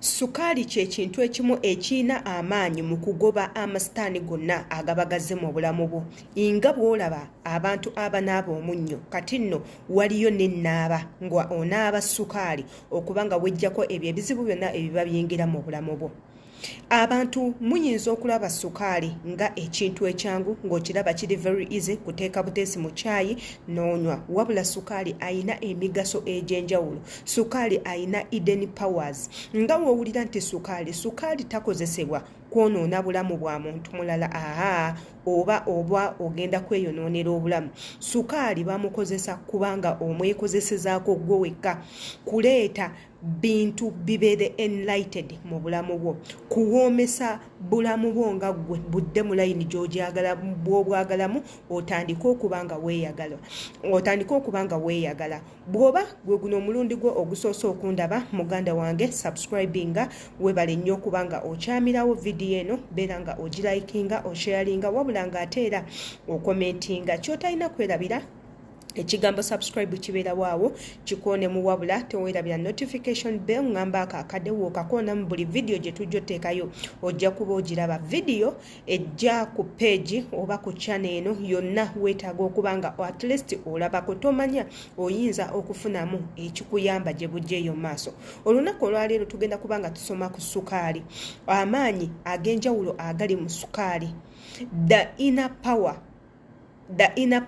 Sukaali kye kintu ekimu ekiina amaanyi mu kugoba amasitaani gonna agabagaze mu bulamu bwo. Nga bw'olaba abantu abanaaba omunnyo kati nno waliyo n'ennaaba nga onaaba sukaali okuba nga weggyako ebyo ebizibu byonna ebiba biyingira mu bulamu bwo. Abantu muyinza okulaba sukaali nga ekintu ekyangu ng'okiraba kiri very easy kuteeka buteesi mu caayi n'onywa, wabula sukaali ayina emigaso egy'enjawulo. Sukaali ayina hidden powers. Nga w'owulira nti sukaali takozesebwa kwonoona bulamu bwa muntu mulala oba ogenda kweyonoonera obulamu. Sukaali bamukozesa kubanga omwekozesezaako gwe wekka kuleeta bintu bibeere enlightened mu bulamu bwo, kuwoomesa bulamu bwo nga gwe budde mu layini gy'ogyagala bw'obwagalamu otandike okuba nga weeyagala. Bw'oba gwe guno omulundi gwo ogusoose okundaba muganda wange, subscribinga webale nnyo okuba nga okyamirawo vidiyo eno, beera nga ogirayikinga osharinga wabula nga ate era okomentinga. Ky'otalina kwerabira ekigambo subscribe kibeera waawo kikoone mu wabula teweerabira notification bell ngamba akakadde wookakoona mu buli vidiyo gye tujja otteekayo ojja kuba ogiraba. Vidiyo ejja ku page oba ku channel eno yonna weetaaga okuba nga at least olabako, tomanya oyinza okufunamu ekikuyamba gye bujjeeyo maaso. Olunaku olwaleero tugenda kuba nga tusoma ku sukaali, amaanyi ag'enjawulo agali mu sukaali, the inner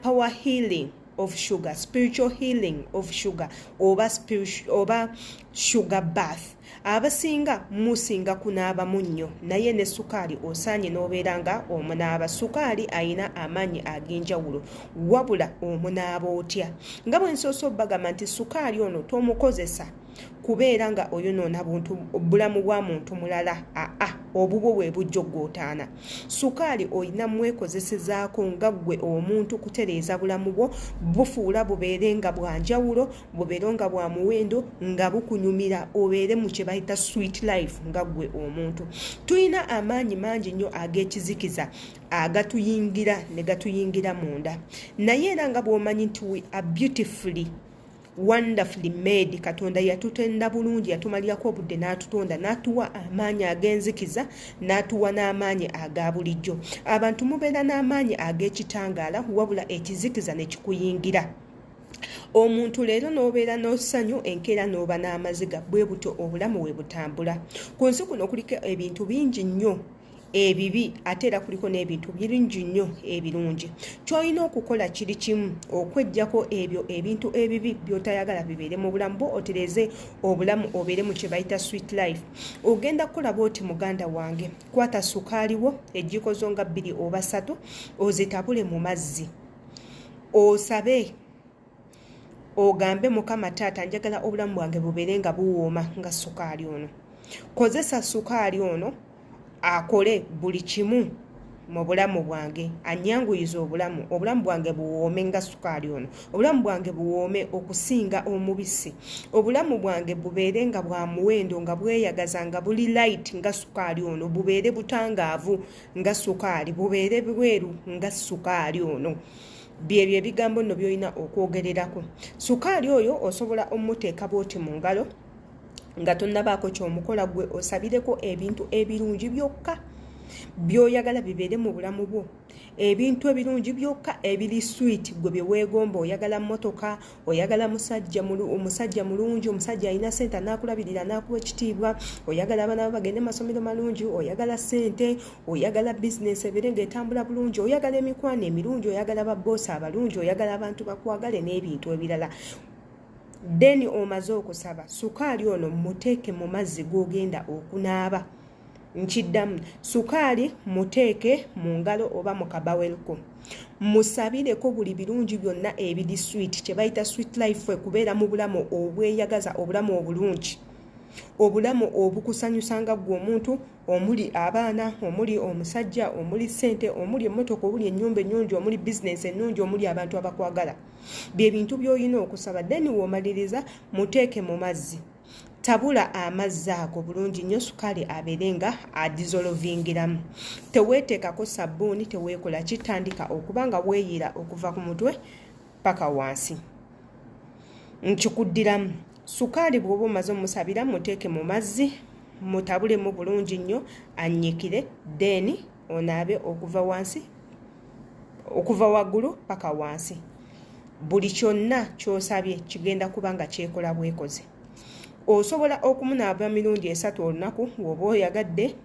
power healing of sugar, spiritual healing of sugar oba sugar bath. Abasinga musinga kunaaba munnyo naye ne sukaali osaanye n'obeera nga omunaaba. Sukaali ayina amaanyi ag'enjawulo wabula omunaaba otya. Nga bwe nsoose obbagamba nti sukaali ono tomukozesa kubeera nga oyonoona bulamu bwa muntu mulala, obubwo bwe bujjo gw'otaana. Sukaali oyina mwekozesezaako nga ggwe omuntu kutereeza bulamu bwo, bufuula bubeere nga bwa njawulo, bubeere nga bwa muwendo, nga bukunyumira obeere mu kye bayita sweet life nga ggwe omuntu. Tuyina amaanyi mangi nnyo ag'ekizikiza agatuyingira ne gatuyingira munda, naye era nga bw'omanyi nti we are beautifully wonderfully made. Katonda yatutenda bulungi, yatumalirako obudde n'atutonda n'atuwa amaanyi ag'enzikiza n'atuwa n'amaanyi aga bulijjo. Abantu mubeera n'amaanyi ag'ekitangaala wabula ekizikiza ne kikuyingira. Omuntu leero n'obeera n'ossanyu enkeera n'oba n'amaziga, bwe butyo obulamu we butambula. Ku nsi kuno kuliko ebintu bingi nnyo ebibi ate era kuliko n'ebintu birungi nnyo ebirungi. Ky'olina okukola kiri kimu, okweggyako ebyo ebintu ebibi by'otayagala bibeere mu bulamu bwo, otereze obulamu obeere mu kye bayita sweet life. Ogenda kukola bw'oti muganda wange, kwata sukaali wo ejjiko zo nga 2 oba 3 ozitabule mu mazzi, osabe ogambe Mukama Taata, njagala obulamu bwange bubeere nga buwooma nga sukaali ono. Kozesa sukaali ono akole buli kimu mu bulamu bwange, annyanguyiza obulamu bwange buwoome nga sukaali ono, obulamu bwange buwoome okusinga omubisi, obulamu bwange bubeere nga bwa muwendo, nga bweyagaza, nga buli light nga sukaali ono, bubeere butangaavu nga sukaali, bubeere bweru nga sukaali ono. Byebyo ebigambo nno by'olina okwogererako. Sukaali oyo osobola omuteeka bw'oti mu ngalo nga tonnabaako ky'omukola, gwe osabireko ebintu ebirungi byokka by'oyagala bibeere mu bulamu bwo, ebintu ebirungi byokka ebiri sweet gwe bye weegomba. Oyagala mmotoka, oyagala omusajja mulungi, omusajja alina ssente anaakulabirira n'akuwa ekitiibwa, oyagala abaana bo bagende masomero malungi, oyagala ssente, oyagala bizinesi ebeere ng'etambula bulungi, oyagala emikwano emirungi, oyagala babboosi abalungi, oyagala abantu bakwagale n'ebintu ebirala. Then omaze okusaba, sukaali ono muteeke mu mazzi g'ogenda okunaaba. Nkiddamu, sukaali muteeke mu ngalo oba mu kabawelko, musabireko buli birungi byonna ebiri sweet, kye bayita sweet life, kubeera mu bulamu obweyagaza, obulamu obulungi, obulamu obukusanyusanga ggwe omuntu, omuli abaana, omuli omusajja, omuli ssente, omuli emmotoka, omuli ennyumba ennungi, omuli bizinesi ennungi, omuli abantu abakwagala. Bye bintu by'olina okusaba. Then w'omaliriza muteeke mu mazzi, tabula amazzi ago bulungi nnyo, sukaali abeere nga adizolvingiramu. Teweeteekako sabbuuni, teweekola kitandika okuba nga weeyira okuva ku mutwe paka wansi. Nkikuddiramu, sukaali bw'oba omaze omusabira muteeke mu mazzi mutabulemu bulungi nnyo annyikire then onaabe okuva waggulu paka wansi. Buli kyonna ky'osabye kigenda kuba nga kyekola bwekoze. Osobola okumunaaba mirundi 3 olunaku bw'oba oyagadde.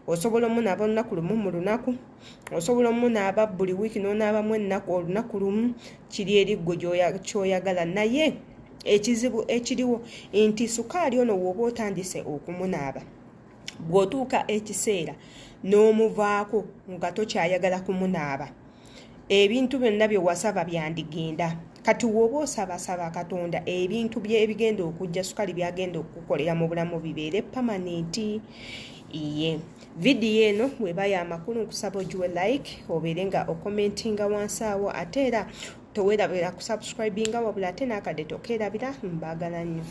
Osobola omunaaba olunaku lumu mu lunaku. Osobola omunaaba buli wiiki n'onaabamu ennaku olunaku lumu. Kiri eri ggwe ky'oyagala. Naye ekizibu ekiriwo nti sukaali ono w'oba otandise okumunaaba, bw'otuuka ekiseera n'omuvaako nga tokyayagala kumunaaba, ebintu byonna bye wasaba byandigenda. Kati w'oba osabasaba Katonda ebintu by'ebigenda okujja sukaali byagenda okukolera mu bulamu bibeere permanent. Vidiyo eno weba y'amakulu nkusaba ogiwe like obeere nga okomentinga wansi awo ate era towerabira kusubscribinga wabula ate n'akadde tokeerabira. Mbaagala nnyo.